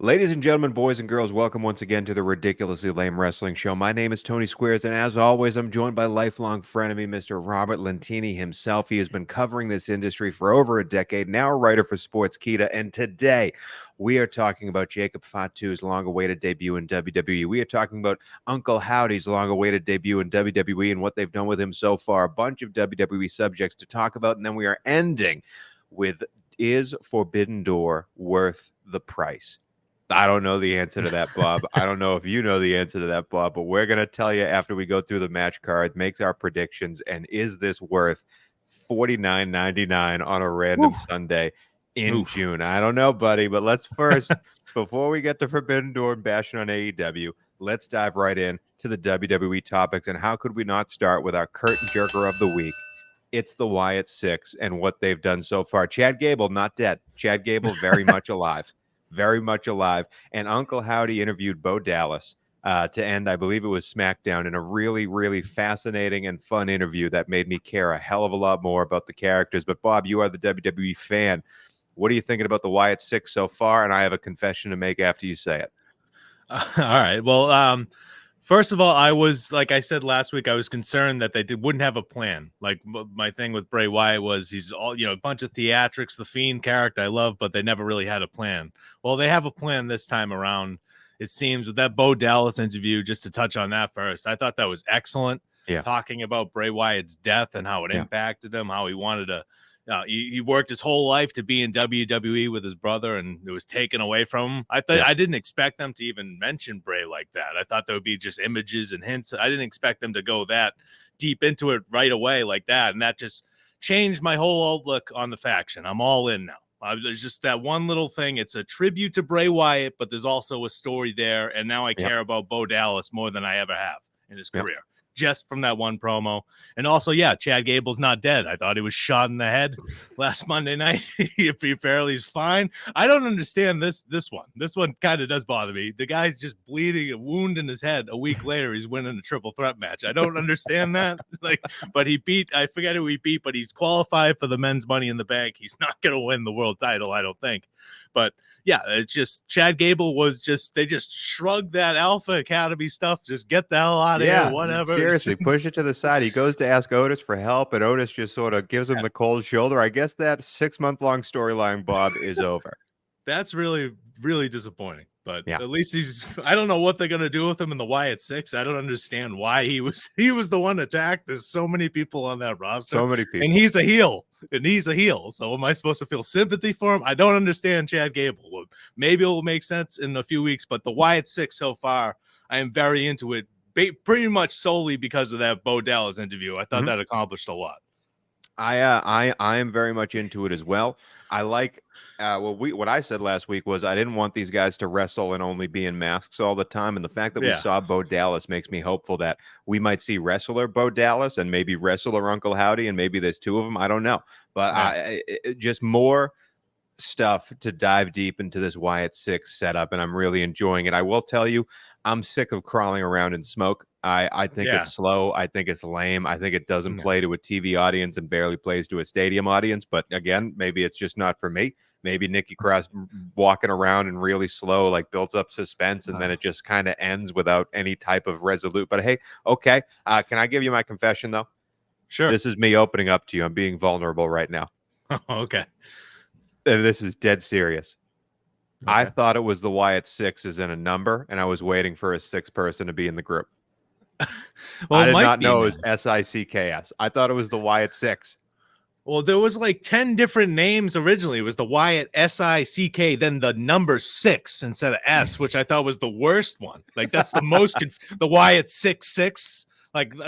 Ladies and gentlemen, boys and girls, welcome once again to the Ridiculously Lame Wrestling Show. My name is Tony Squares, and as always, I'm joined by lifelong frenemy, Mr. Robert Lentini himself. He has been covering this industry for over a decade, now a writer for Sportskeeda, and today we are talking about Jacob Fatu's long-awaited debut in WWE. We are talking about Uncle Howdy's long-awaited debut in WWE and what they've done with him so far. A bunch of WWE subjects to talk about, and then we are ending with, is Forbidden Door worth the price? I don't know the answer to that, Bob. I don't know if you know the answer to that, Bob, but we're going to tell you after we go through the match card, makes our predictions, and is this worth $49.99 on a random Sunday in June? I don't know, buddy, but let's first, before we get to Forbidden Door and bashing on AEW, let's dive right in to the WWE topics, and how could we not start with our curtain jerker of the week? It's the Wyatt Six and what they've done so far. Chad Gable, not dead. Chad Gable, very much alive. Very much alive. And Uncle Howdy interviewed Bo Dallas to end, I believe it was SmackDown, in a really, really fascinating and fun interview that made me care a hell of a lot more about the characters. But Bob, you are the WWE fan. What are you thinking about the Wyatt Six so far? And I have a confession to make after you say it. All right. Well, first of all, I was, like I said last week, I was concerned that they wouldn't have a plan. Like my thing with Bray Wyatt was he's all, a bunch of theatrics, the Fiend character I love, but they never really had a plan. Well, they have a plan this time around. It seems with that Bo Dallas interview, just to touch on that first, I thought that was excellent. Yeah. Talking about Bray Wyatt's death and how it impacted him, how he wanted to, he worked his whole life to be in WWE with his brother, and it was taken away from him. I thought I didn't expect them to even mention Bray like that. I thought there would be just images and hints. I didn't expect them to go that deep into it right away like that, and that just changed my whole outlook on the faction. I'm all in now. There's just that one little thing. It's a tribute to Bray Wyatt, but there's also a story there, and now I care about Bo Dallas more than I ever have in his career. Just from that one promo. And also, Chad Gable's not dead. I thought he was shot in the head last Monday night. He apparently is fine. I don't understand this one. This one kind of does bother me. The guy's just bleeding, a wound in his head. A week later, he's winning a triple threat match. I don't understand that. But he beat, I forget who he beat, but he's qualified for the men's Money in the Bank. He's not going to win the world title, I don't think. But it's just Chad Gable they just shrugged that Alpha Academy stuff. Just get the hell out of here, whatever. Seriously, push it to the side. He goes to ask Otis for help, and Otis just sort of gives him the cold shoulder. I guess that 6-month-long storyline, Bob, is over. That's really, really disappointing. But at least I don't know what they're going to do with him in the Wyatt Six. I don't understand why he was the one attacked. There's so many people on that roster. So many people. And he's a heel. So am I supposed to feel sympathy for him? I don't understand Chad Gable. Maybe it will make sense in a few weeks, but the Wyatt Six so far, I am very into it. Pretty much solely because of that Bo Dallas interview. I thought that accomplished a lot. I am very much into it as well. I like what I said last week was I didn't want these guys to wrestle and only be in masks all the time. And the fact that we saw Bo Dallas makes me hopeful that we might see wrestler Bo Dallas and maybe wrestler Uncle Howdy, and maybe there's two of them. I don't know. But just more stuff to dive deep into this Wyatt Six setup, and I'm really enjoying it. I will tell you, I'm sick of crawling around in smoke. I think it's slow. I think it's lame. I think it doesn't play to a TV audience and barely plays to a stadium audience. But again, maybe it's just not for me. Maybe Nikki Cross walking around and really slow, builds up suspense, and then it just kind of ends without any type of resolute. But hey, okay. Can I give you my confession, though? Sure. This is me opening up to you. I'm being vulnerable right now. Okay. And this is dead serious. Okay. I thought it was the Wyatt Six as in a number, and I was waiting for a sixth person to be in the group. I did not know it was SICKS. I thought it was the Wyatt Six. Well, there was 10 different names originally. It was the Wyatt SICK, then the number 6 instead of S, which I thought was the worst one. That's the most the Wyatt 66.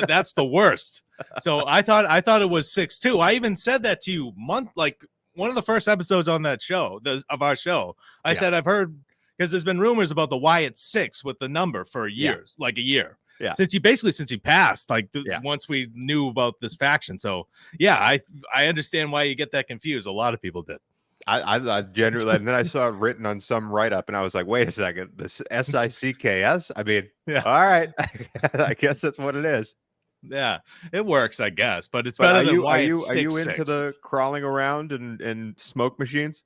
That's the worst. So I thought it was 6-2. I even said that to you one of the first episodes on that show of our show. I said I've heard, because there's been rumors about the Wyatt Six with the number for years, a year. Yeah. Since he passed, once we knew about this faction. So I understand why you get that confused. A lot of people did. I generally, and then I saw it written on some write-up, and I was like, wait a second, this SICKS? I mean, all right. I guess that's what it is. Yeah, it works, I guess, but it's better than Wyatt Are you 6-6. into the crawling around and smoke machines?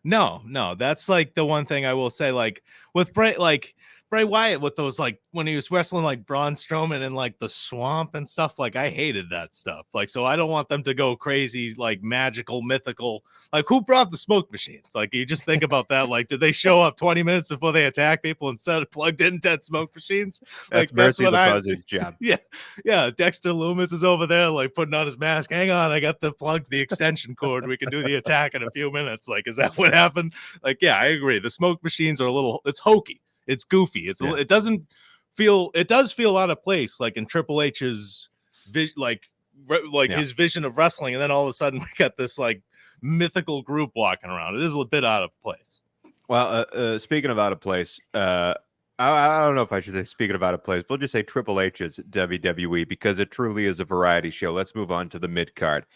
No, that's like the one thing I will say, like with Bray Wyatt with those, like when he was wrestling like Braun Strowman in like the swamp and stuff, like I hated that stuff. Like, so I don't want them to go crazy, like magical, mythical. Like, who brought the smoke machines? Like, you just think about that. Like, did they show up 20 minutes before they attack people instead of plugged in dead smoke machines? That's Like, that's Mercy what the I. Buzzard's job. Yeah. Dexter Loomis is over there, like putting on his mask. Hang on, I got the extension cord. We can do the attack in a few minutes. Like, is that what happened? Like, yeah, I agree. The smoke machines are a little. It's hokey. It's goofy. It doesn't feel. It does feel out of place, like in Triple H's his vision of wrestling, and then all of a sudden we got this like mythical group walking around. It is a bit out of place. Well, speaking of out of place, I don't know if I should say speaking of out of place. We'll just say Triple H's WWE because it truly is a variety show. Let's move on to the mid card.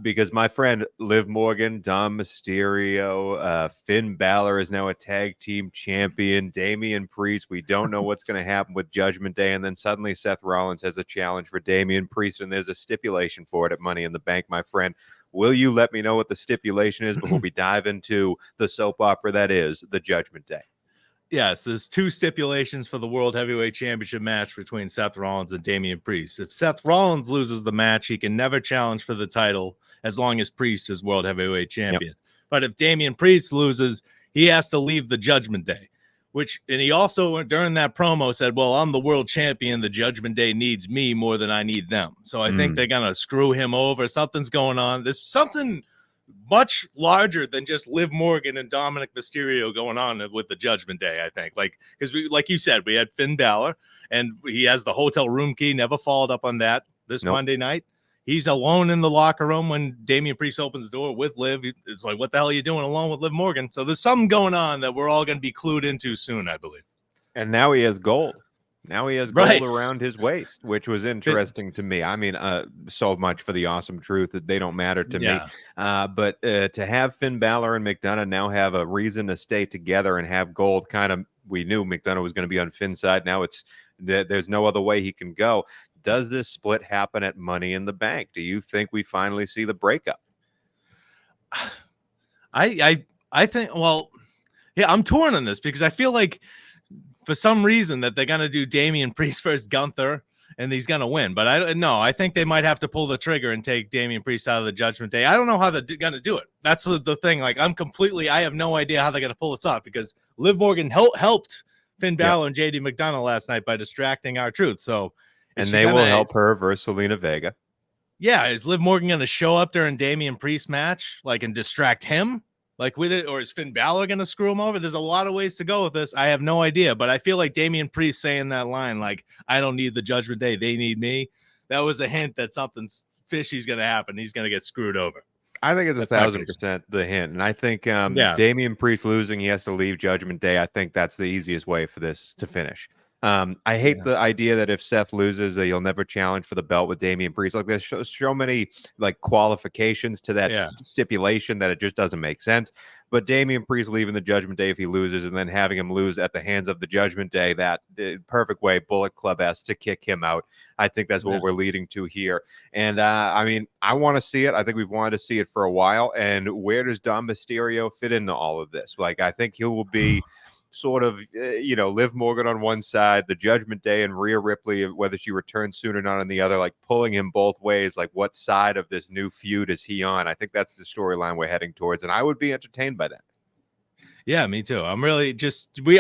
Because my friend Liv Morgan, Dom Mysterio, Finn Balor is now a tag team champion. Damian Priest, we don't know what's going to happen with Judgment Day. And then suddenly Seth Rollins has a challenge for Damian Priest, and there's a stipulation for it at Money in the Bank, my friend. Will you let me know what the stipulation is before we dive into the soap opera that is the Judgment Day? Yes, there's two stipulations for the World Heavyweight Championship match between Seth Rollins and Damian Priest. If Seth Rollins loses the match, he can never challenge for the title as long as Priest is World Heavyweight Champion. Yep. But if Damian Priest loses, he has to leave the Judgment Day, and he also, during that promo, said, well, I'm the world champion. The Judgment Day needs me more than I need them. So I think they're going to screw him over. Something's going on. There's something much larger than just Liv Morgan and Dominik Mysterio going on with the Judgment Day, I think. Because like you said, we had Finn Balor, and he has the hotel room key, never followed up on that Monday night. He's alone in the locker room when Damian Priest opens the door with Liv. It's like, what the hell are you doing alone with Liv Morgan? So there's something going on that we're all going to be clued into soon, I believe. And now he has gold. Now he has gold around his waist, which was interesting to me. I mean, so much for the awesome truth that they don't matter to me. But to have Finn Balor and McDonough now have a reason to stay together and have gold, kind of, we knew McDonough was going to be on Finn's side. Now there's no other way he can go. Does this split happen at Money in the Bank? Do you think we finally see the breakup? I think, well, yeah, I'm torn on this because I feel like for some reason that they're going to do Damian Priest versus Gunther and he's going to win. But I think they might have to pull the trigger and take Damian Priest out of the Judgment Day. I don't know how they're going to do it. That's the thing. Like, I have no idea how they're going to pull this off because Liv Morgan helped Finn Balor and JD McDonough last night by distracting R-Truth. So, and they will help her versus Selena Vega. Yeah. Is Liv Morgan going to show up during Damian Priest match, like, and distract him? Like with it, or is Finn Balor going to screw him over? There's a lot of ways to go with this. I have no idea, but I feel like Damian Priest saying that line, like, I don't need the Judgment Day, they need me. That was a hint that something fishy's going to happen. He's going to get screwed over. I think it's 1,000% the hint. And I think Damian Priest losing, he has to leave Judgment Day. I think that's the easiest way for this to finish. I hate the idea that if Seth loses, that you'll never challenge for the belt with Damian Priest. Like, there's so many like qualifications to that stipulation that it just doesn't make sense. But Damian Priest leaving the Judgment Day if he loses, and then having him lose at the hands of the Judgment Day, that the perfect way Bullet Club has to kick him out. I think that's what we're leading to here. And I mean, I want to see it. I think we've wanted to see it for a while. And where does Dom Mysterio fit into all of this? Like, I think he will be sort of, Liv Morgan on one side, the Judgment Day and Rhea Ripley, whether she returns soon or not on the other, like pulling him both ways. Like, what side of this new feud is he on? I think that's the storyline we're heading towards, and I would be entertained by that. Yeah, me too. I'm really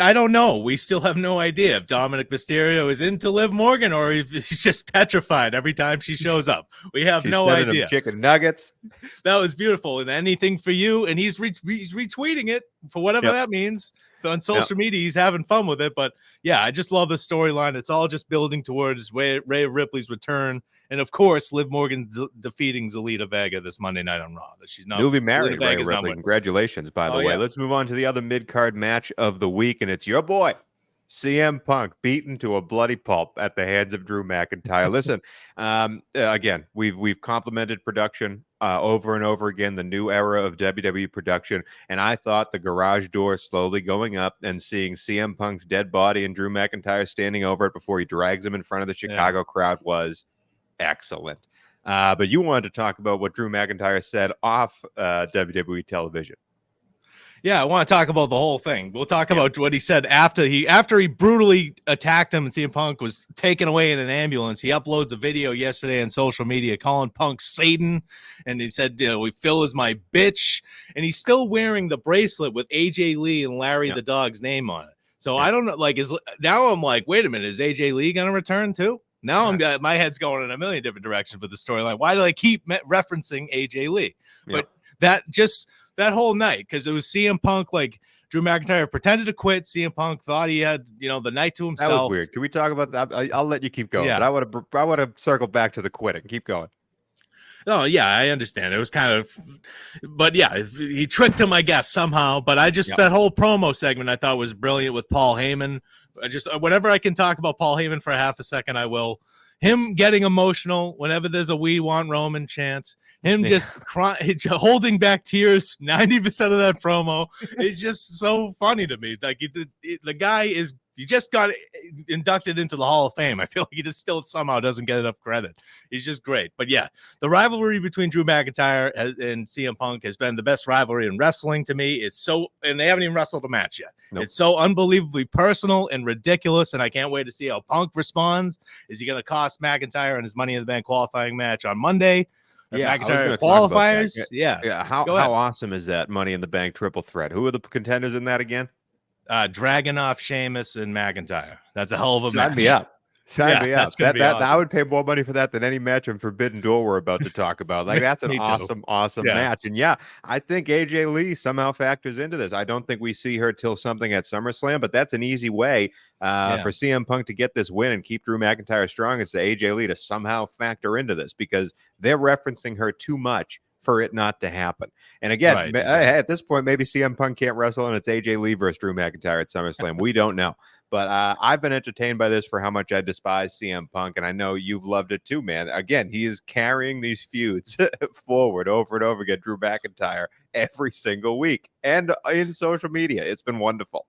I don't know. We still have no idea if Dominik Mysterio is into Liv Morgan or if he's just petrified every time she shows up. We have no idea. Chicken nuggets. That was beautiful. And anything for you. And he's retweeting it for whatever that means. On social media, he's having fun with it. But yeah, I just love the storyline. It's all just building towards Rhea Ripley's return. And of course, Liv Morgan defeating Zelina Vega this Monday night on Raw. She's not newly married. Rhea Ripley. Congratulations, by the way. Let's move on to the other mid-card match of the week, and it's your boy CM Punk beaten to a bloody pulp at the hands of Drew McIntyre. Listen, again, we've complimented production over and over again, the new era of WWE production, and I thought the garage door slowly going up and seeing CM Punk's dead body and Drew McIntyre standing over it before he drags him in front of the Chicago crowd was excellent. But you wanted to talk about what Drew McIntyre said off WWE television. Yeah, I want to talk about the whole thing. We'll talk about what he said after he brutally attacked him and CM Punk was taken away in an ambulance. He uploads a video yesterday on social media calling Punk Satan, and he said, Phil is my bitch, and he's still wearing the bracelet with AJ Lee and Larry the Dog's name on it. So I don't know, now I'm like, wait a minute, is AJ Lee going to return too? Now my head's going in a million different directions with the storyline. Why do I keep referencing AJ Lee? But that whole night, because it was CM Punk, like Drew McIntyre pretended to quit. CM Punk thought he had, the night to himself. That was weird. Can we talk about that? I'll let you keep going. Yeah. But I want to circle back to the quitting. Keep going. Oh, yeah, I understand. It was kind of, but yeah, he tricked him, I guess, somehow. But that whole promo segment I thought was brilliant with Paul Heyman. Whenever I can talk about Paul Heyman for half a second, I will. Him getting emotional whenever there's a "We Want Roman" chant, him just holding back tears 90% of that promo is just so funny to me. Like the guy he just got inducted into the Hall of Fame. I feel like he just still somehow doesn't get enough credit. He's just great. But yeah, the rivalry between Drew McIntyre and CM Punk has been the best rivalry in wrestling to me. And they haven't even wrestled a match yet. Nope. It's so unbelievably personal and ridiculous, and I can't wait to see how Punk responds. Is he going to cost McIntyre in his Money in the Bank qualifying match on Monday? McIntyre qualifiers? Yeah. How awesome is that Money in the Bank triple threat? Who are the contenders in that again? Dragunov, Sheamus, and McIntyre. That's a hell of a match. Sign me up. Sign me up. Awesome. I would pay more money for that than any match in Forbidden Door we're about to talk about. Like, that's an awesome match. And yeah, I think AJ Lee somehow factors into this. I don't think we see her till something at SummerSlam, but that's an easy way for CM Punk to get this win and keep Drew McIntyre strong. It's the AJ Lee to somehow factor into this because they're referencing her too much for it not to happen. And again, at this point, maybe CM Punk can't wrestle and it's AJ Lee versus Drew McIntyre at SummerSlam. We don't know. But I've been entertained by this for how much I despise CM Punk, and I know you've loved it too, man. Again, he is carrying these feuds forward over and over again, Drew McIntyre, every single week. And in social media, it's been wonderful.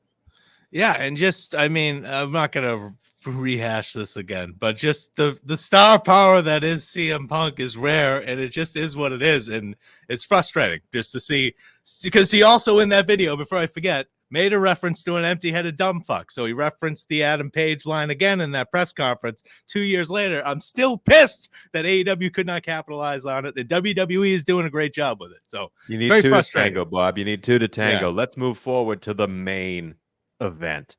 Yeah, and I'm not going to rehash this again, but just the star power that is CM Punk is rare, and it just is what it is, and it's frustrating just to see, because he also in that video, before I forget, made a reference to an empty-headed dumb fuck. So he referenced the Adam Page line again in that press conference 2 years later. I'm still pissed that AEW could not capitalize on it, and WWE is doing a great job with it. So you need two to tango, Bob. You need two to tango. Yeah. Let's move forward to the main event.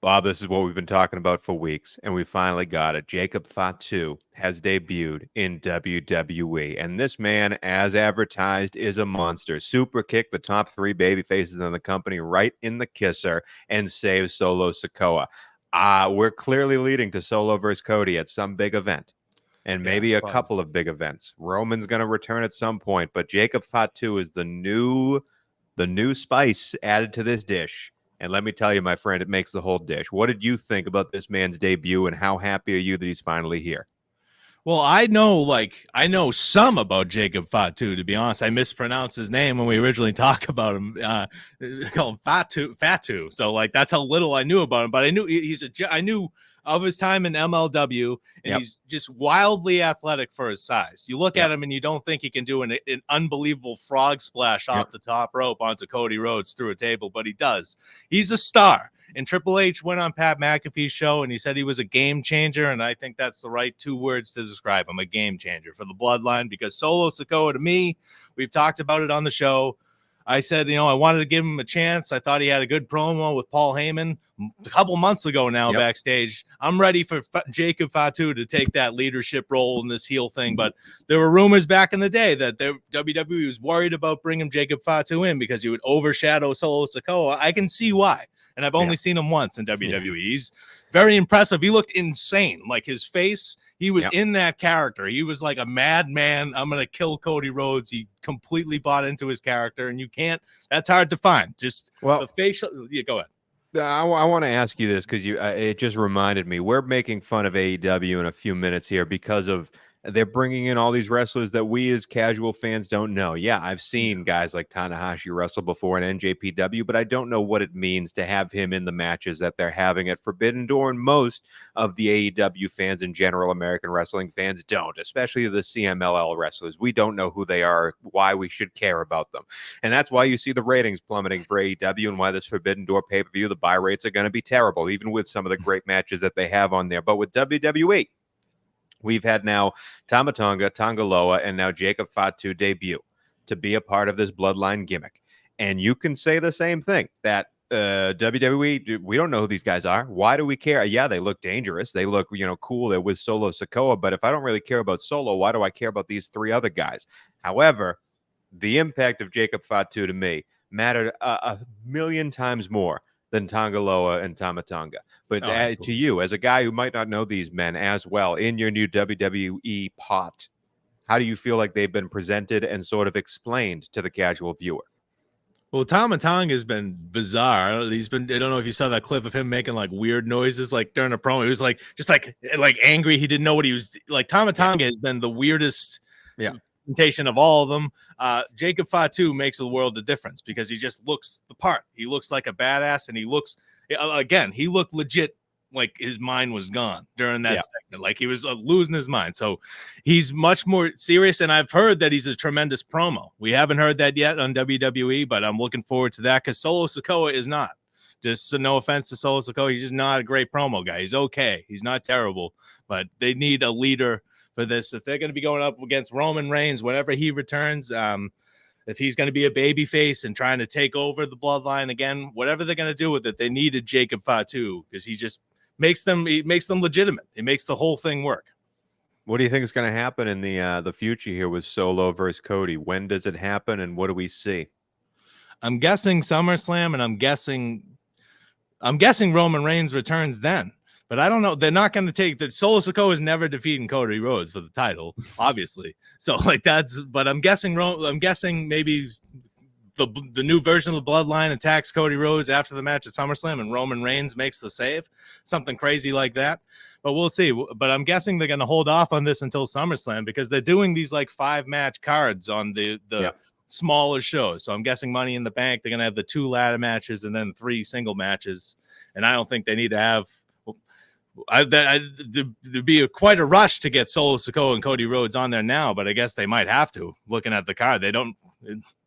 Bob, this is what we've been talking about for weeks, and we finally got it. Jacob Fatu has debuted in WWE, and this man, as advertised, is a monster. Super kicked the top three baby faces in the company right in the kisser and saved Solo Sikoa. We're clearly leading to Solo versus Cody at some big event, and maybe a couple of big events. Roman's going to return at some point, but Jacob Fatu is the new spice added to this dish. And let me tell you, my friend, it makes the whole dish. What did you think about this man's debut, and how happy are you that he's finally here? Well, I know some about Jacob Fatu, to be honest. I mispronounced his name when we originally talked about him. Call him Fatu. So that's how little I knew about him. But I knew I knew of his time in MLW, and he's just wildly athletic for his size. You look at him and you don't think he can do an unbelievable frog splash off the top rope onto Cody Rhodes through a table, but he does. He's a star. And Triple H went on Pat McAfee's show, and he said he was a game changer, and I think that's the right two words to describe him, a game changer for the Bloodline, because Solo Sikoa, to me, we've talked about it on the show. I said, I wanted to give him a chance. I thought he had a good promo with Paul Heyman a couple months ago now backstage. I'm ready for Jacob Fatu to take that leadership role in this heel thing. But there were rumors back in the day that WWE was worried about bringing Jacob Fatu in because he would overshadow Solo Sikoa. I can see why. And I've only seen him once in WWE. He's very impressive. He looked insane. Like his face, he was in that character. He was like a madman. I'm going to kill Cody Rhodes. He completely bought into his character, and that's hard to find. Just the facial. Yeah, go ahead. I want to ask you this because it just reminded me. We're making fun of AEW in a few minutes here because of They're bringing in all these wrestlers that we as casual fans don't know. Yeah, I've seen guys like Tanahashi wrestle before in NJPW, but I don't know what it means to have him in the matches that they're having at Forbidden Door. And most of the AEW fans and general American wrestling fans don't, especially the CMLL wrestlers. We don't know who they are, why we should care about them. And that's why you see the ratings plummeting for AEW and why this Forbidden Door pay-per-view, the buy rates are going to be terrible, even with some of the great matches that they have on there. But with WWE, we've had now Tama Tonga, Tonga Loa, and now Jacob Fatu debut to be a part of this bloodline gimmick. And you can say the same thing, that WWE, we don't know who these guys are. Why do we care? Yeah, they look dangerous. They look, cool. They're with Solo Sikoa. But if I don't really care about Solo, why do I care about these three other guys? However, the impact of Jacob Fatu to me mattered a million times more than Tongaloa and Tama Tonga. But to you, as a guy who might not know these men as well, in your new WWE pot, how do you feel like they've been presented and sort of explained to the casual viewer? Well, Tama Tonga has been bizarre. He's been, I don't know if you saw that clip of him making like weird noises like during a promo. He was like, just like angry. He didn't know what he was like. Tama Tonga has been the weirdest presentation of all of them. Jacob Fatu makes a world of difference because he just looks the part. He looks like a badass, and he looks, again, he looked legit like his mind was gone during that segment. Like he was losing his mind. So he's much more serious. And I've heard that he's a tremendous promo. We haven't heard that yet on WWE, but I'm looking forward to that because Solo Sikoa is not. Just so no offense to Solo Sikoa, he's just not a great promo guy. He's okay. He's not terrible, but they need a leader for this. If they're going to be going up against Roman Reigns, whenever he returns, if he's going to be a baby face and trying to take over the bloodline again, whatever they're going to do with it, they needed Jacob Fatu because he just makes them legitimate. It makes the whole thing work. What do you think is going to happen in the future here with Solo versus Cody? When does it happen, and what do we see? I'm guessing SummerSlam, and I'm guessing Roman Reigns returns then. But I don't know. They're not going to take that. Solo Sikoa is never defeating Cody Rhodes for the title, obviously. So but I'm guessing maybe the new version of the bloodline attacks Cody Rhodes after the match at SummerSlam and Roman Reigns makes the save, something crazy like that. But we'll see. But I'm guessing they're going to hold off on this until SummerSlam because they're doing these like 5-match cards on the smaller shows. So I'm guessing Money in the Bank, they're going to have the 2 ladder matches and then 3 single matches. And I don't think they need to have there'd be quite a rush to get Solo Sikoa and Cody Rhodes on there now, but I guess they might have to. Looking at the card,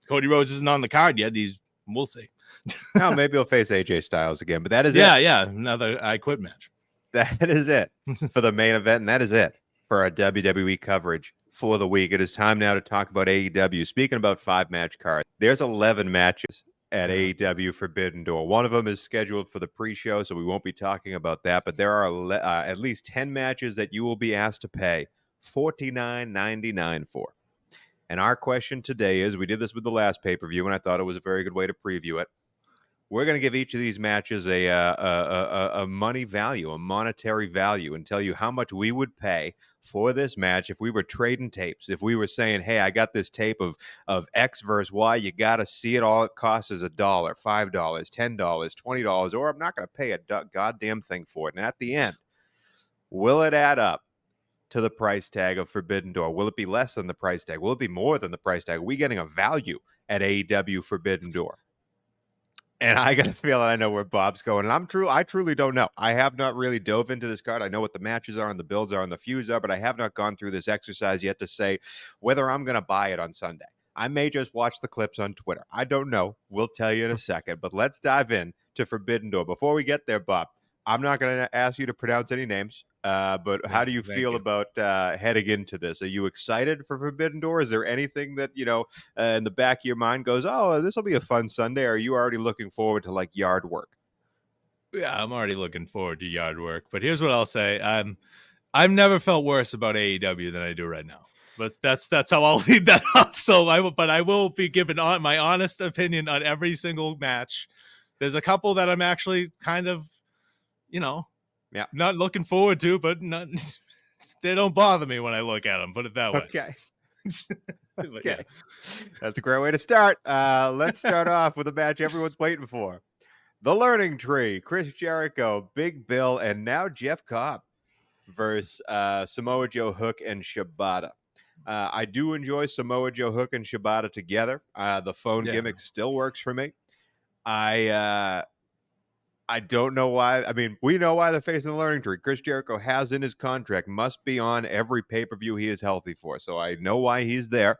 Cody Rhodes isn't on the card yet. We'll see. No, maybe he'll face AJ Styles again, but that is it. Yeah, another I Quit match. That is it for the main event, and that is it for our WWE coverage for the week. It is time now to talk about AEW. Speaking about 5-match cards, there's 11 matches at AEW Forbidden Door. One of them is scheduled for the pre-show, so we won't be talking about that, but there are at least 10 matches that you will be asked to pay $49.99 for. And our question today is, we did this with the last pay-per-view, and I thought it was a very good way to preview it. We're going to give each of these matches a money value, a monetary value, and tell you how much we would pay for this match if we were trading tapes. If we were saying, hey, I got this tape of X versus Y, you got to see it. All it costs is $1, $5, $10, $20, or I'm not going to pay a goddamn thing for it. And at the end, will it add up to the price tag of Forbidden Door? Will it be less than the price tag? Will it be more than the price tag? Are we getting a value at AEW Forbidden Door? And I got a feeling I know where Bob's going. And I truly don't know. I have not really dove into this card. I know what the matches are and the builds are and the feuds are, but I have not gone through this exercise yet to say whether I'm going to buy it on Sunday. I may just watch the clips on Twitter. I don't know. We'll tell you in a second. But let's dive in to Forbidden Door. Before we get there, Bob, I'm not going to ask you to pronounce any names. But how do you feel about heading into this? Are you excited for Forbidden Door? Is there anything that, in the back of your mind goes, oh, this will be a fun Sunday? Or are you already looking forward to like yard work? Yeah, I'm already looking forward to yard work. But here's what I'll say. I've never felt worse about AEW than I do right now. But that's how I'll leave that up. So I will be giving my honest opinion on every single match. There's a couple that I'm actually kind of, not looking forward to, but they don't bother me when I look at them. Put it that way. Okay. Okay. That's a great way to start. Let's start off with a match everyone's waiting for. The Learning Tree, Chris Jericho, Big Bill, and now Jeff Cobb. versus Samoa Joe, Hook, and Shibata. I do enjoy Samoa Joe, Hook, and Shibata together. The phone gimmick still works for me. I don't know why. I mean, we know why they're facing the learning tree. Chris Jericho has in his contract, must be on every pay-per-view he is healthy for. So I know why he's there.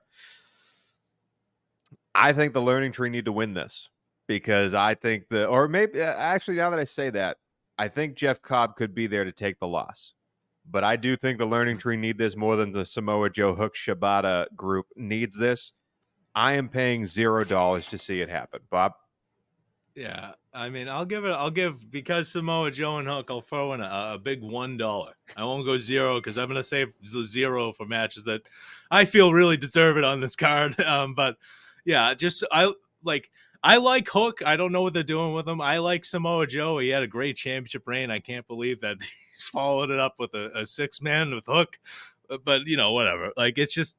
I think the learning tree need to win this because I think or maybe actually now that I say that, I think Jeff Cobb could be there to take the loss. But I do think the learning tree need this more than the Samoa Joe, Hook, Shibata group needs this. I am paying $0 to see it happen. Bob? Yeah, I mean, I'll give because Samoa Joe and Hook, I'll throw in a big $1. I won't go 0 because I'm gonna save the 0 for matches that I feel really deserve it on this card. But yeah, I like Hook. I don't know what they're doing with him. I like Samoa Joe. He had a great championship reign. I can't believe that he's followed it up with a 6-man with Hook. But whatever. Like it's just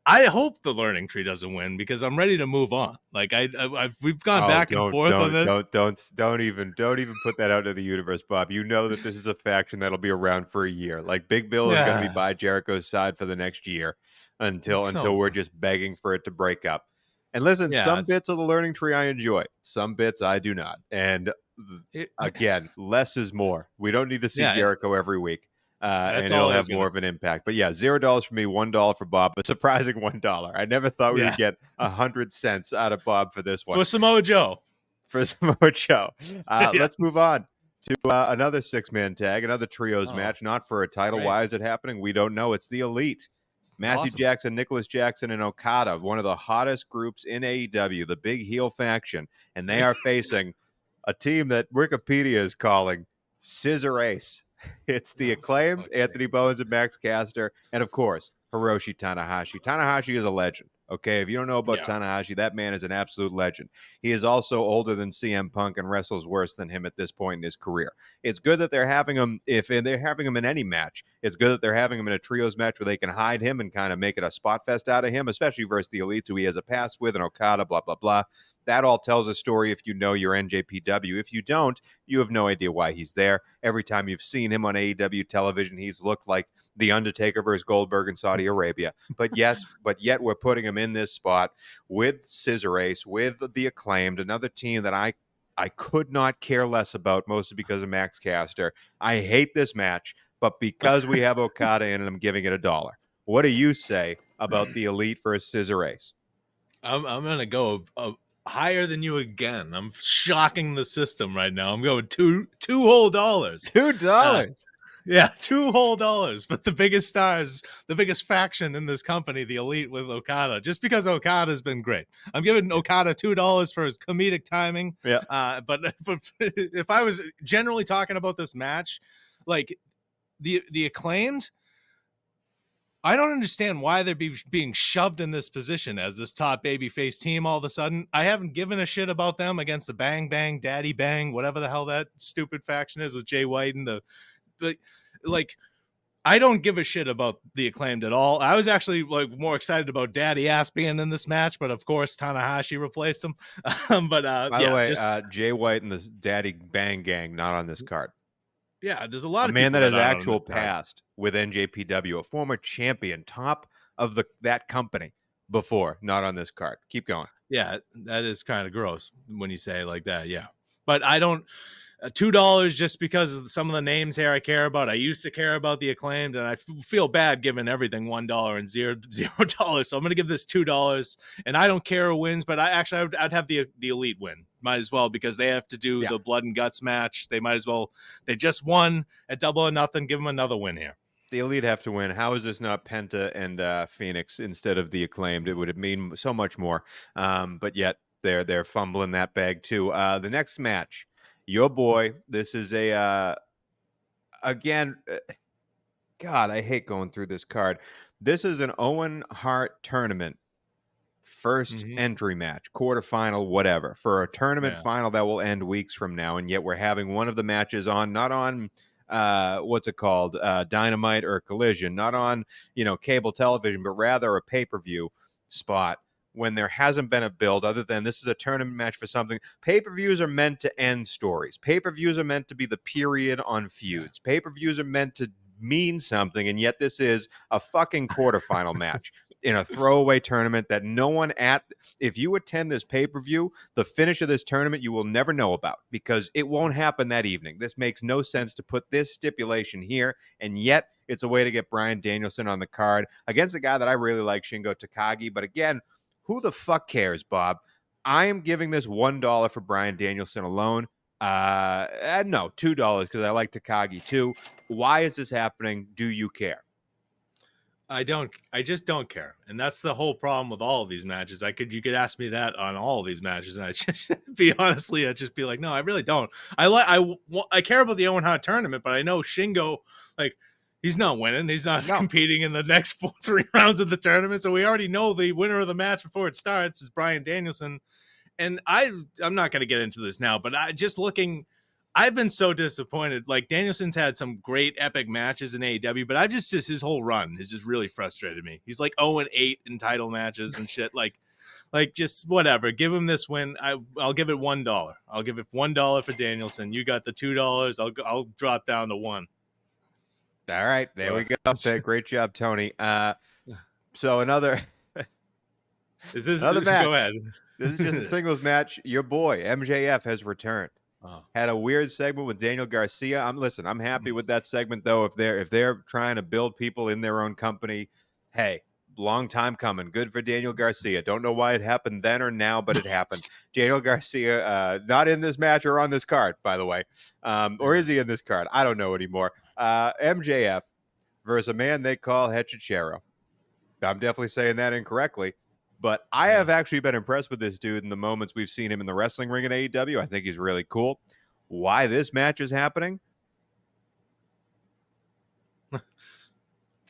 I hope the learning tree doesn't win because I'm ready to move on. Like we've gone back and forth on it. Don't even put that out into the universe, Bob. You know that this is a faction that'll be around for a year. Like Big Bill is going to be by Jericho's side for the next year until we're just begging for it to break up. And listen, some bits of the learning tree I enjoy, some bits I do not. And again, less is more. We don't need to see Jericho every week. And it'll have more of an impact. But yeah, $0 for me, $1 for Bob, a surprising $1. I never thought we would get 100 cents out of Bob for this one. For Samoa Joe. Let's move on to another 6-man tag, another trios match, not for a title. Right. Why is it happening? We don't know. It's the Elite. Matthew Jackson, Nicholas Jackson, and Okada, one of the hottest groups in AEW, the big heel faction. And they are facing a team that Wikipedia is calling Scissor Ace. It's the Acclaimed, Anthony Bowens and Max Caster, and of course, Hiroshi Tanahashi. Tanahashi is a legend. Okay, if you don't know about Tanahashi, that man is an absolute legend. He is also older than CM Punk and wrestles worse than him at this point in his career. It's good that they're having him, they're having him in any match, it's good that they're having him in a trios match where they can hide him and kind of make it a spot fest out of him, especially versus the Elites who he has a past with and Okada, blah, blah, blah. That all tells a story if you know your NJPW. If you don't, you have no idea why he's there. Every time you've seen him on AEW television, he's looked like The Undertaker versus Goldberg in Saudi Arabia. But yet we're putting him in this spot with Scissor Ace, with the Acclaimed, another team that I could not care less about, mostly because of Max Caster. I hate this match, but because we have Okada in it, I'm giving it $1. What do you say about the Elite versus Scissor Ace? I'm going to go higher than you again. I'm shocking the system right now. I'm going $2 whole. $2. Yeah, $2 whole. But the biggest stars, the biggest faction in this company, the Elite with Okada, just because Okada's been great. I'm giving Okada $2 for his comedic timing. Yeah. But if I was generally talking about this match, like the Acclaimed, I don't understand why they're being shoved in this position as this top babyface team all of a sudden. I haven't given a shit about them against the Bang Bang, Daddy Bang, whatever the hell that stupid faction is with Jay White and I don't give a shit about the Acclaimed at all. I was actually more excited about Daddy Ass being in this match, but of course Tanahashi replaced him. By the way, Jay White and the Daddy Bang Gang not on this card. Yeah, there's a lot of man that has actual past with NJPW, a former champion, top of that company before, not on this card. Keep going. Yeah, that is kind of gross when you say it like that. Yeah, but I don't. $2 just because of some of the names here I care about. I used to care about the Acclaimed, and I feel bad giving everything $1 and $0. So I'm going to give this $2, and I don't care who wins, but I'd have the Elite win. Might as well, because they have to do the blood and guts match. They might as well. They just won at Double or Nothing. Give them another win here. The Elite have to win. How is this not Penta and Phoenix instead of the Acclaimed? It would mean so much more. But yet they're fumbling that bag too. The next match. Your boy, this is again, God, I hate going through this card. This is an Owen Hart tournament first entry match, quarterfinal, whatever, for a tournament final that will end weeks from now. And yet we're having one of the matches not on what's it called? Dynamite or Collision, not on, cable television, but rather a pay-per-view spot when there hasn't been a build other than this is a tournament match for something. Pay-per-views are meant to end stories. Pay-per-views are meant to be the period on feuds. Pay-per-views are meant to mean something, and yet this is a fucking quarterfinal match in a throwaway tournament that no one if you attend this pay-per-view, the finish of this tournament you will never know about because it won't happen that evening. This makes no sense to put this stipulation here, and yet it's a way to get Bryan Danielson on the card against a guy that I really like, Shingo Takagi. But again, who the fuck cares, Bob? I am giving this $1 for Bryan Danielson alone. No, $2 because I like Takagi too. Why is this happening? Do you care? I just don't care. And that's the whole problem with all of these matches. You could ask me that on all of these matches. And I'd just be like, no, I really don't. I care about the Owen Hart tournament, but I know Shingo, like, he's not winning. He's not competing in the next 3 rounds of the tournament. So we already know the winner of the match before it starts is Bryan Danielson. And I'm not going to get into this now, but I've been so disappointed. Like, Danielson's had some great epic matches in AEW, but I've just his whole run has just really frustrated me. He's like 0-8 in title matches and shit. Like just whatever. Give him this win. I'll give it $1. I'll give it $1 for Danielson. You got the $2. I'll drop down to 1. All right, there we go. Great job, Tony. So another match. Go ahead. This is just a singles match. Your boy MJF has returned. Had a weird segment with Daniel Garcia. I'm happy with that segment though. If they're trying to build people in their own company, hey, long time coming. Good for Daniel Garcia. Don't know why it happened then or now, but it happened. Daniel Garcia, not in this match or on this card, by the way. Or is he in this card? I don't know anymore. MJF versus a man they call Hechicero. I'm definitely saying that incorrectly. But I have actually been impressed with this dude in the moments we've seen him in the wrestling ring in AEW. I think he's really cool. Why this match is happening? To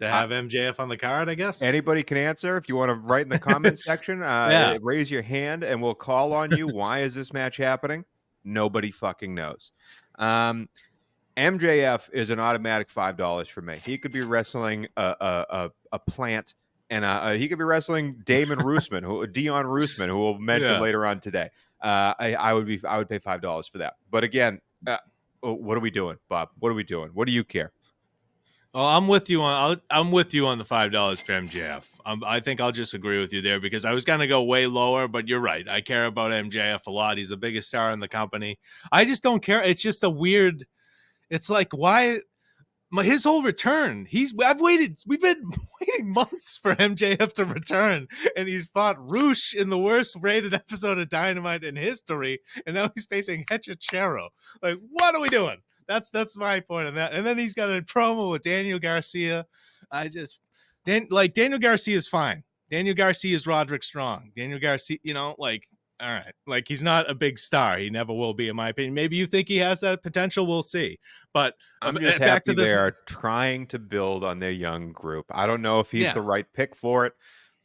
have MJF on the card, I guess. Anybody can answer. If you want to write in the comments section, raise your hand and we'll call on you. Why is this match happening? Nobody fucking knows. MJF is an automatic $5 for me. He could be wrestling a plant. And he could be wrestling Dion Roosman, who we'll mention later on today. I would pay $5 for that. But again, what are we doing, Bob? What are we doing? What do you care? Well, I'm with you on the $5 for MJF. I think I'll just agree with you there because I was going to go way lower, but you're right. I care about MJF a lot. He's the biggest star in the company. I just don't care. It's just a weird. It's like why. His whole return, we've been waiting months for MJF to return, and he's fought Roosh in the worst rated episode of Dynamite in history, and now he's facing Hechicero. Like, what are we doing? That's my point on that. And then he's got a promo with Daniel Garcia. Daniel Garcia is fine. Daniel Garcia is Roderick Strong. Daniel Garcia, all right. Like, he's not a big star. He never will be, in my opinion. Maybe you think he has that potential. We'll see. But I'm just happy they are trying to build on their young group. I don't know if he's the right pick for it,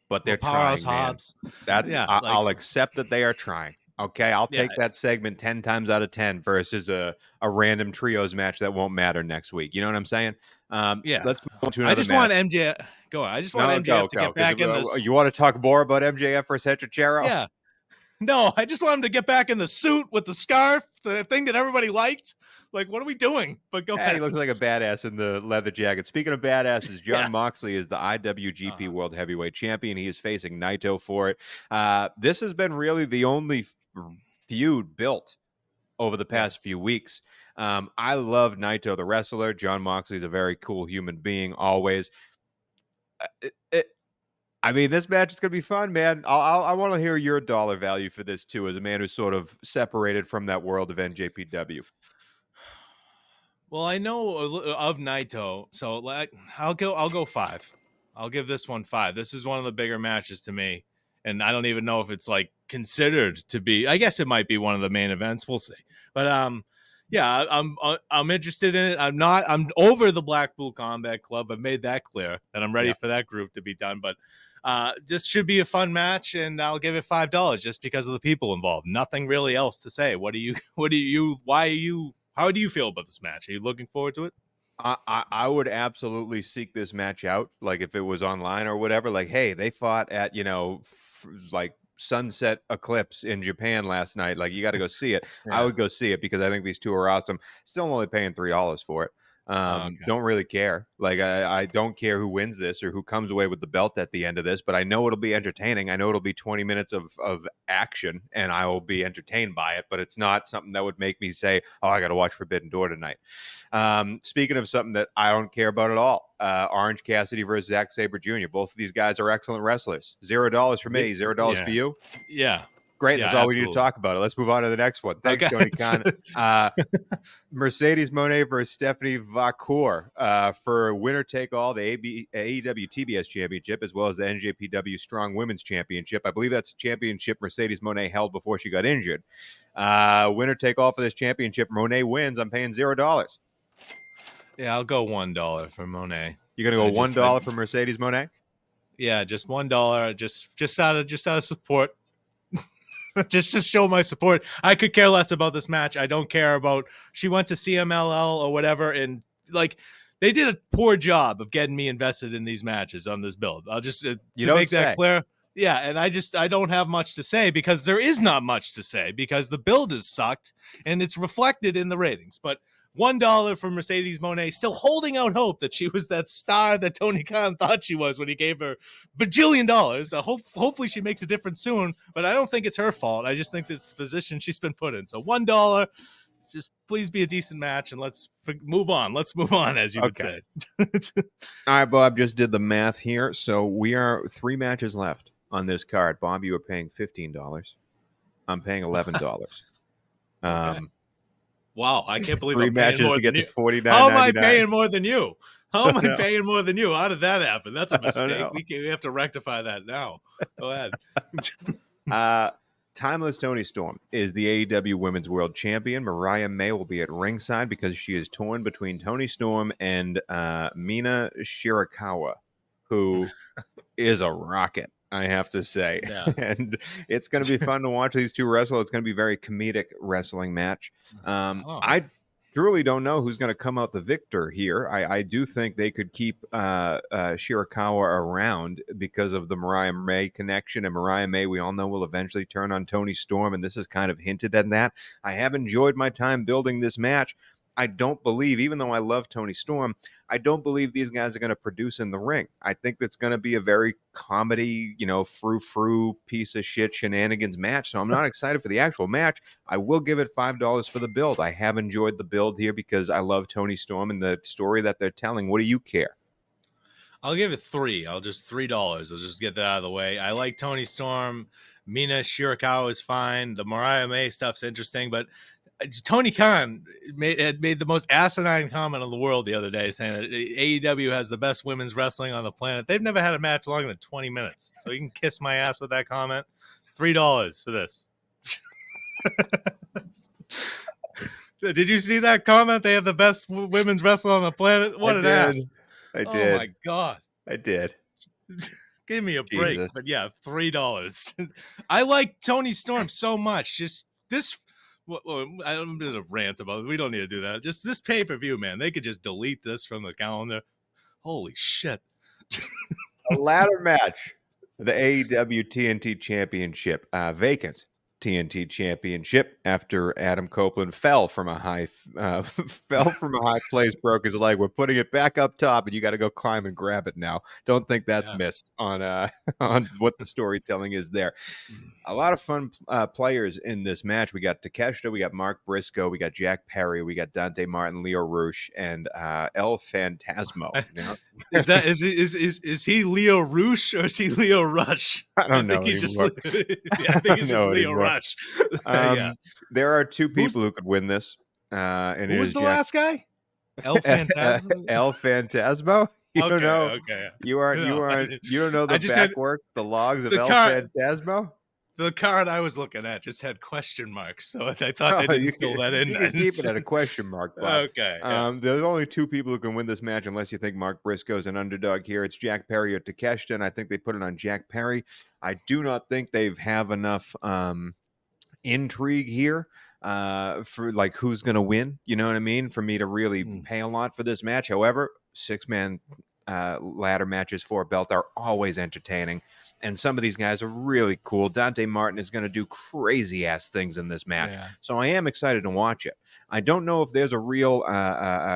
but they're trying. Hobbs. I'll accept that they are trying. Okay, I'll take that segment 10 times out of 10 versus a random trios match that won't matter next week. You know what I'm saying? Let's move on to another I just want MJF. Go on. I just want MJF to get back in this. You want to talk more about MJF versus Hechicero? Yeah. No, I just want him to get back in the suit with the scarf, the thing that everybody liked. Like, what are we doing? But go ahead. He looks like a badass in the leather jacket. Speaking of badasses, Jon Moxley is the IWGP World Heavyweight Champion. He is facing Naito for it. This has been really the only feud built over the past few weeks. I love Naito, the wrestler. Jon Moxley is a very cool human being, always. This match is going to be fun, man. I want to hear your dollar value for this, too, as a man who's sort of separated from that world of NJPW. Well, I know of Naito, so I'll go 5. I'll give this one 5. This is one of the bigger matches to me, and I don't even know if it's considered to be. I guess it might be one of the main events. We'll see. But I'm interested in it. I'm over the Blackpool Combat Club. I've made that clear that I'm ready for that group to be done. But this should be a fun match, and I'll give it $5 just because of the people involved. Nothing really else to say. How do you feel about this match? Are you looking forward to it? I would absolutely seek this match out. Like if it was online or whatever, like, hey, they fought at, like Sunset Eclipse in Japan last night. Like you got to go see it. I Yeah. would go see it because I think these two are awesome. Still only paying $3 for it. Okay. Don't really care. Like I don't care who wins this or who comes away with the belt at the end of this, but I know it'll be entertaining. I know it'll be 20 minutes of action and I will be entertained by it, but it's not something that would make me say, oh, I got to watch Forbidden Door tonight. Speaking of something that I don't care about at all, Orange Cassidy versus Zack Sabre Jr. Both of these guys are excellent wrestlers. $0 for me, $0 for Yeah. you. Yeah. Great. Yeah, That's all we need to absolutely. talk about. Let's move on to the next one. Thanks, Okay. Tony Khan. Mercedes Moné versus Stephanie Vacour for winner take all, the AEW TBS Championship, as well as the NJPW Strong Women's Championship. I believe that's a championship Mercedes Moné held before she got injured. Winner take all for this championship. Moné wins. I'm paying $0. Yeah, I'll go $1 for Monet. You're gonna go $1 for Mercedes Moné? Yeah, just $1. Just out of support. just to show my support. I could care less about this match. I don't care about she went to CMLL or whatever, and like they did a poor job of getting me invested in these matches on this build. I'll just to make that clear. Yeah, and I don't have much to say because there is not much to say because the build is sucked and it's reflected in the ratings. But $1 for Mercedes Moné, still holding out hope that she was that star that Tony Khan thought she was when he gave her bajillion dollars. Hopefully she makes a difference soon, but I don't think it's her fault. I just think it's the position she's been put in. So $1, just please be a decent match and let's move on. Let's move on, as you would say. All right, Bob, just did the math here. So we are 3 matches left on this card. Bob, you are paying $15. I'm paying $11. Okay. Wow, I can't believe 3 I'm paying matches more to get than to you. $49.99. How am I paying more than you? How am I paying more than you? How did that happen? That's a mistake. We have to rectify that now. Go ahead. Timeless Tony Storm is the AEW Women's World Champion. Mariah May will be at ringside because she is torn between Tony Storm and Mina Shirakawa, who is a rocket, I have to say. Yeah. And it's going to be fun to watch these two wrestle. It's going to be a very comedic wrestling match. I truly don't know who's going to come out the victor here. I do think they could keep Shirakawa around because of the Mariah May connection. And Mariah May, we all know, will eventually turn on Tony Storm. And this is kind of hinted at that. I have enjoyed my time building this match. I don't believe, even though I love Tony Storm, I don't believe these guys are going to produce in the ring. I think that's going to be a very comedy, frou-frou piece of shit shenanigans match. So I'm not excited for the actual match. I will give it $5 for the build. I have enjoyed the build here because I love Tony Storm and the story that they're telling. What do you care? I'll give it $3. I'll just $3. I'll just get that out of the way. I like Tony Storm. Mina Shirakawa is fine. The Mariah May stuff's interesting, but Tony Khan had made the most asinine comment in the world the other day, saying that AEW has the best women's wrestling on the planet. They've never had a match longer than 20 minutes. So you can kiss my ass with that comment. $3 for this. Did you see that comment? They have the best women's wrestling on the planet. What an ass. I did. Oh my God. I did. Give me a break. Jesus. But yeah, $3. I like Tony Storm so much. Just this. I'm going to rant about it. We don't need to do that. Just this pay-per-view, man. They could just delete this from the calendar. Holy shit. A ladder match for the AEW TNT Championship. Vacant TNT Championship after Adam Copeland fell from a high place, broke his leg. We're putting it back up top, and you got to go climb and grab it now. Don't think that's missed on what the storytelling is there. A lot of fun players in this match. We got Takeshita, we got Mark Briscoe, we got Jack Perry, we got Dante Martin, Leo Rush, and El Phantasmo. Is he Leo Rush or is he Leo Rush? I don't know. I think he's just Leo Rush. There are 2 people who could win this. And who was the last guy? El Phantasmo. El Phantasmo. You don't know. Okay. You don't know the backwork, the logs of El Phantasmo. The card I was looking at just had question marks, so I thought they didn't fill that in. You can keep it at a question mark, Bob. Okay. There's only 2 people who can win this match, unless you think Mark Briscoe's an underdog here. It's Jack Perry or Takeshita, and I think they put it on Jack Perry. I do not think they have enough intrigue here. for like who's going to win. You know what I mean? For me to really pay a lot for this match. However, 6-man ladder matches for a belt are always entertaining. And some of these guys are really cool. Dante Martin is going to do crazy ass things in this match. Yeah. So I am excited to watch it. I don't know if there's a real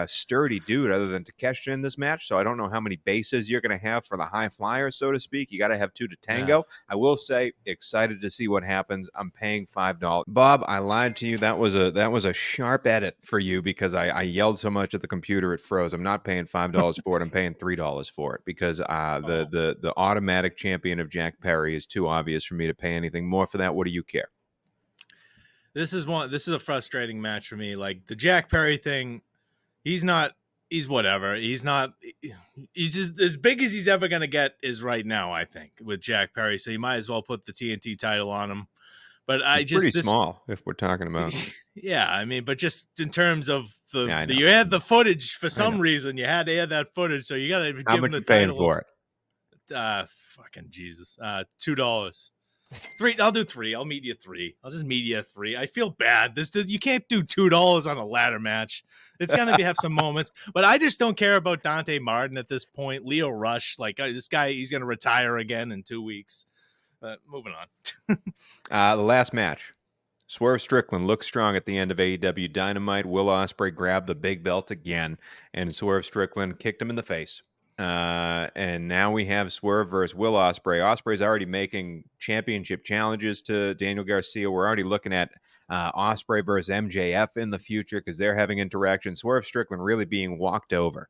sturdy dude other than Takeshita in this match. So I don't know how many bases you're going to have for the high flyers, so to speak. You got to have 2 to tango. Yeah. I will say, excited to see what happens. I'm paying $5. Bob, I lied to you. That was a sharp edit for you because I yelled so much at the computer it froze. I'm not paying $5 for it. I'm paying $3 for it because the automatic champion of Jack Perry is too obvious for me to pay anything more for that. What do you care? This is a frustrating match for me. Like the Jack Perry thing, he's whatever. He's just as big as he's ever going to get is right now, I think, with Jack Perry. So you might as well put the TNT title on him. But he's pretty small if we're talking about. Yeah, I mean, but just in terms of you had the footage for some reason. You had to add that footage, so you got to give him the title. Paying for it? Fucking Jesus. $2. 3. I'll do 3. I'll meet you 3. I'll just meet you 3. I feel bad. You can't do $2 on a ladder match. It's gonna have some moments, but I just don't care about Dante Martin at this point. Leo Rush, like this guy, he's gonna retire again in 2 weeks. Moving on. The last match. Swerve Strickland looked strong at the end of AEW Dynamite. Will Ospreay grabbed the big belt again, and Swerve Strickland kicked him in the face. And now we have Swerve versus Will Ospreay. Ospreay's already making championship challenges to Daniel Garcia. We're already looking at Ospreay versus MJF in the future because they're having interaction. Swerve Strickland really being walked over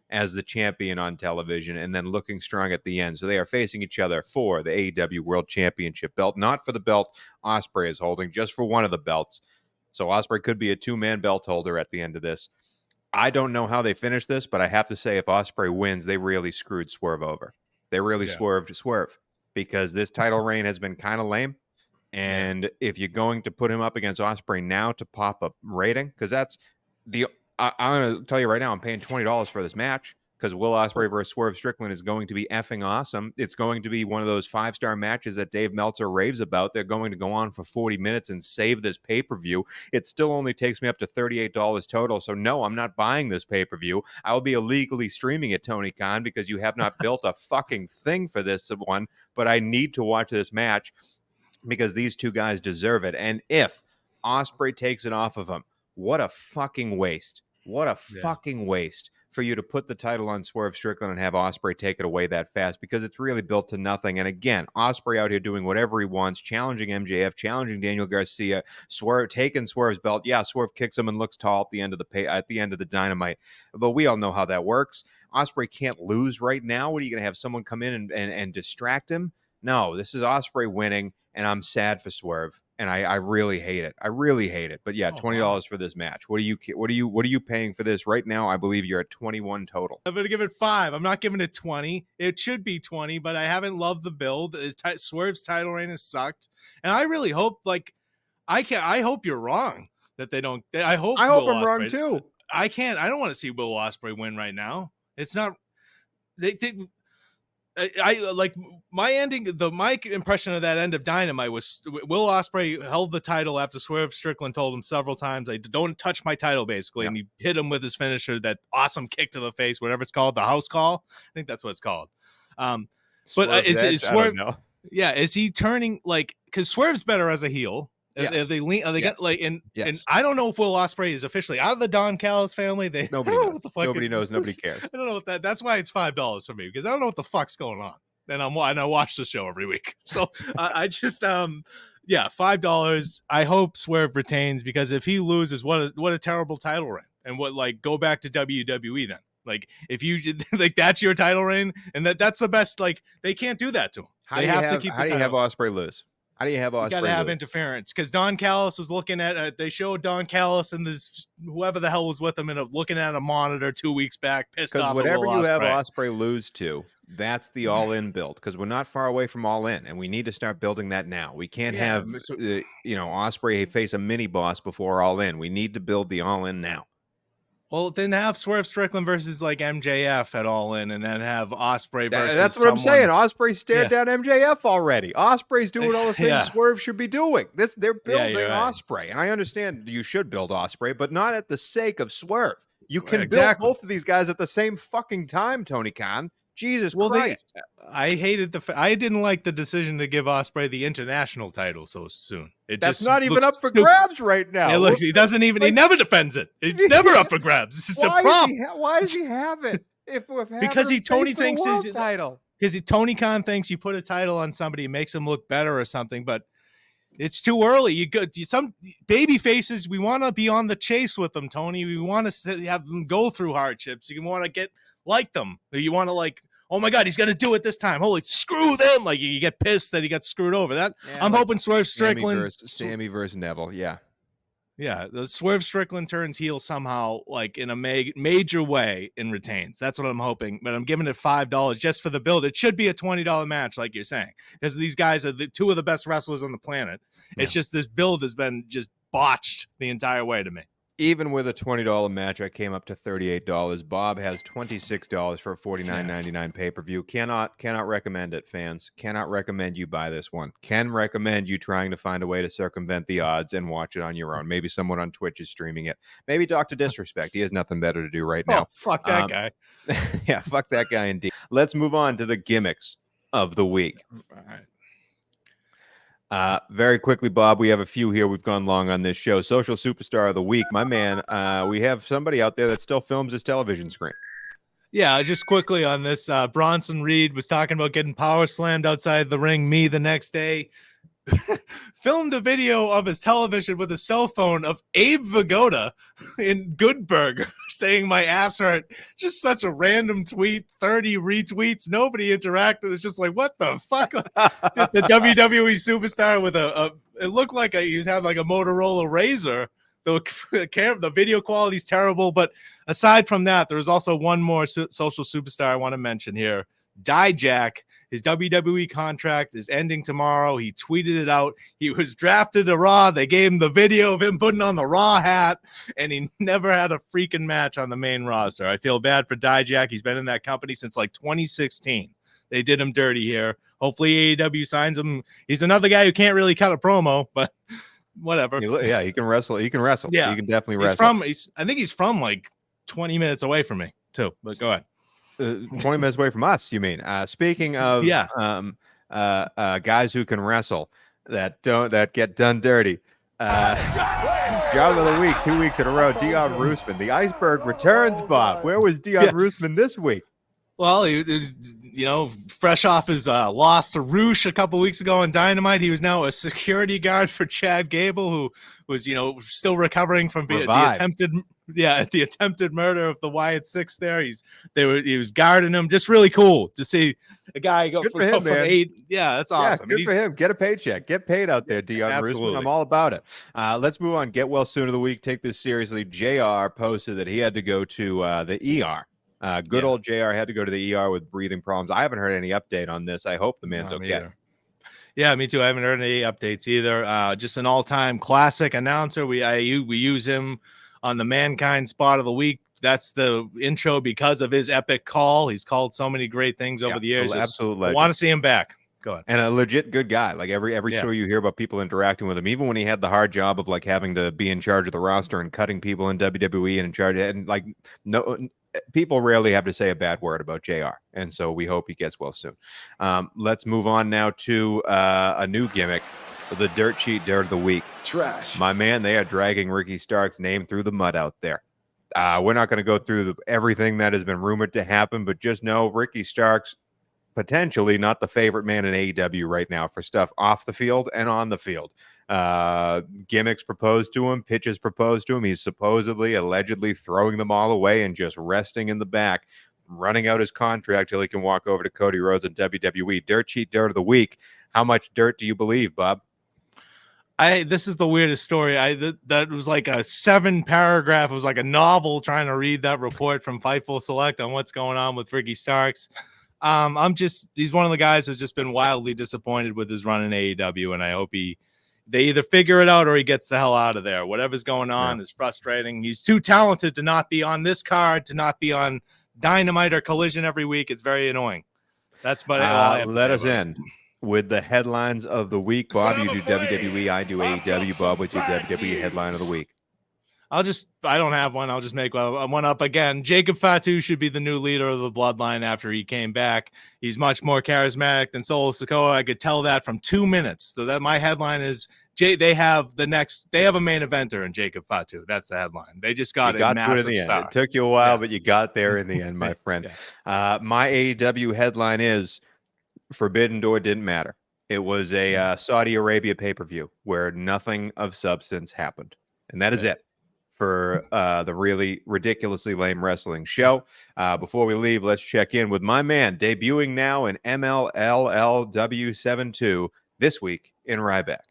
as the champion on television and then looking strong at the end. So they are facing each other for the AEW World Championship belt, not for the belt Ospreay is holding, just for one of the belts. So Ospreay could be a 2-man belt holder at the end of this. I don't know how they finish this, but I have to say if Ospreay wins, they really screwed Swerve over. They really swerved Swerve because this title reign has been kind of lame. And if you're going to put him up against Ospreay now to pop a rating, because that's I'm going to tell you right now, I'm paying $20 for this match because Will Ospreay versus Swerve Strickland is going to be effing awesome. It's going to be one of those 5-star matches that Dave Meltzer raves about. They're going to go on for 40 minutes and save this pay-per-view. It still only takes me up to $38 total. So no, I'm not buying this pay-per-view. I will be illegally streaming it, Tony Khan, because you have not built a fucking thing for this one. But I need to watch this match because these two guys deserve it. And if Ospreay takes it off of him, what a fucking waste. What a fucking waste for you to put the title on Swerve Strickland and have Ospreay take it away that fast because it's really built to nothing. And again, Ospreay out here doing whatever he wants, challenging MJF, challenging Daniel Garcia, Swerve taking Swerve's belt. Yeah, Swerve kicks him and looks tall at the end of the Dynamite. But we all know how that works. Ospreay can't lose right now. What are you going to have someone come in and distract him? No, this is Ospreay winning, and I'm sad for Swerve. And I really hate it. I really hate it. But yeah, $20 for this match. What are you paying for this right now? I believe you're at 21 total. I'm gonna give it 5. I'm not giving it 20. It should be 20, but I haven't loved the build. Swerve's title reign has sucked, and I really hope I hope you're wrong that they don't. I hope I'm wrong too. I don't want to see Will Ospreay win right now. It's not. I like my impression of that end of Dynamite was Will Ospreay held the title after Swerve Strickland told him several times, "I don't touch my title," basically, and he hit him with his finisher, that awesome kick to the face, whatever it's called, the house call. I think that's what it's called. But is Swerve? Yeah, is he turning because Swerve's better as a heel? Yes. And I don't know if Will Ospreay is officially out of the Don Callis family. Nobody knows. What the fuck nobody knows. Nobody cares. I don't know what that's why it's $5 for me because I don't know what the fuck's going on. And I watch the show every week. So I just $5. I hope Swerve retains because if he loses, what a terrible title reign. And go back to WWE then. If you that's your title reign and that's the best. They can't do that to him. How do you have Ospreay lose? How do you have Ospreay? You got to have interference because Don Callis was looking at. They showed Don Callis and this whoever the hell was with him and looking at a monitor 2 weeks back, pissed off. Whatever you have Ospreay lose to, that's the all-in build. Because we're not far away from all-in, and we need to start building that now. We can't have Ospreay face a mini boss before all-in. We need to build the all-in now. Well, then have Swerve Strickland versus like MJF at All In, and then have Ospreay versus. That's what I'm saying. Ospreay stared down MJF already. Ospreay's doing all the things Swerve should be doing. They're building Ospreay, and I understand you should build Ospreay, but not at the sake of Swerve. You can build both of these guys at the same fucking time, Tony Khan. Jesus Christ. I didn't like the decision to give Ospreay the international title so soon. That's not even up for grabs right now. He doesn't even, he never defends it. It's never up for grabs. It's a prop. Why does he have it? Because Tony thinks his title. Because Tony Khan thinks you put a title on somebody, it makes them look better or something, but it's too early. Some baby faces, we want to be on the chase with them, Tony. We want to have them go through hardships. You want to get like them. You want to like, oh my God, he's going to do it this time. Holy, screw them. Like you get pissed that he got screwed over. I'm hoping Swerve Strickland. Sammy versus Neville. Yeah. Yeah. The Swerve Strickland turns heel somehow, like in a major way, and retains. That's what I'm hoping. But I'm giving it $5 just for the build. It should be a $20 match, like you're saying, because these guys are the two of the best wrestlers on the planet. Yeah. It's just this build has been just botched the entire way to me. Even with a $20 match, I came up to $38. Bob has $26 for a $49.99 pay-per-view. Cannot recommend it, fans. Cannot recommend you buy this one. Can recommend you trying to find a way to circumvent the odds and watch it on your own. Maybe someone on Twitch is streaming it. Maybe Dr. Disrespect. He has nothing better to do right now. Oh, fuck that guy. Yeah, fuck that guy indeed. Let's move on to the gimmicks of the week. All right. Very quickly, Bob, we have a few here. We've gone long on this show. Social Superstar of the Week. My man, we have somebody out there that still films his television screen. Yeah, just quickly on this. Bronson Reed was talking about getting power slammed outside the ring. Me the next day filmed a video of his television with a cell phone of Abe Vigoda in Good Burger saying my ass hurt. Just such a random tweet, 30 retweets. Nobody interacted. It's just like, what the fuck? Just a WWE superstar with it looked like he had like a Motorola Razr. The video quality is terrible. But aside from that, there was also one more social superstar I want to mention here. Dijak. His WWE contract is ending tomorrow. He tweeted it out. He was drafted to Raw. They gave him the video of him putting on the Raw hat, and he never had a freaking match on the main roster. I feel bad for Dijak. He's been in that company since like 2016. They did him dirty here. Hopefully AEW signs him. He's another guy who can't really cut a promo, but whatever. Yeah, he can wrestle. He can wrestle. Yeah, he can definitely wrestle. I think he's from like 20 minutes away from me too, but go ahead. 20 minutes away from us, you mean? Speaking of guys who can wrestle that get done dirty. Job of the week, 2 weeks in a row. Dion Roosman. The iceberg returns, Bob. Where was Dion Roosman this week? Well, he was, fresh off his loss to Roosh a couple weeks ago on Dynamite. He was now a security guard for Chad Gable, who was, still recovering from the attempted murder of the Wyatt Six. There, he was guarding him. Just really cool to see a guy go from 8. Yeah, that's awesome. Good for him. Get a paycheck. Get paid out there, Dion Roosman. I'm all about it. Let's move on. Get well soon of the week. Take this seriously. JR posted that he had to go to the ER. Old JR had to go to the ER with breathing problems. I haven't heard any update on this. I hope the man's okay. Yeah, me too. I haven't heard any updates either. Just an all-time classic announcer. We use him on the Mankind spot of the week. That's the intro because of his epic call. He's called so many great things over the years. Absolutely. I want to see him back. Go ahead. And a legit good guy. Like every show you hear about people interacting with him, even when he had the hard job of like having to be in charge of the roster and cutting people in WWE and in charge of, and like people rarely have to say a bad word about JR. And so we hope he gets well soon. Let's move on now to a new gimmick, the Dirt Sheet Dirt of the Week. Trash. My man, they are dragging Ricky Stark's name through the mud out there. We're not going to go through everything that has been rumored to happen, but just know Ricky Stark's potentially not the favorite man in AEW right now for stuff off the field and on the field. Gimmicks proposed to him, pitches proposed to him. He's supposedly, allegedly throwing them all away and just resting in the back, running out his contract till he can walk over to Cody Rhodes and WWE. Dirt Sheet Dirt of the Week. How much dirt do you believe, Bob? This is the weirdest story. That was like a 7-paragraph. It was like a novel trying to read that report from Fightful Select on what's going on with Ricky Starks. He's one of the guys who's just been wildly disappointed with his run in AEW, and I hope he they either figure it out or he gets the hell out of there. Whatever's going on is frustrating. He's too talented to not be on this card, to not be on Dynamite or Collision every week. It's very annoying. That's but let us end with the headlines of the week. Bob, you do WWE, I do AEW. Bob, what's your WWE headline of the week? I don't have one. I'll just make one up again. Jacob Fatu should be the new leader of the Bloodline after he came back. He's much more charismatic than Solo Sikoa. I could tell that from 2 minutes. So that my headline is they have a main eventer in Jacob Fatu. That's the headline. They just got a massive star. It took you a while, but you got there in the end, my friend. My AEW headline is Forbidden Door didn't matter. It was a Saudi Arabia pay-per-view where nothing of substance happened. And that is it for the really ridiculously lame wrestling show. Before we leave, let's check in with my man debuting now in MLLW 7-2 this week in Ryback.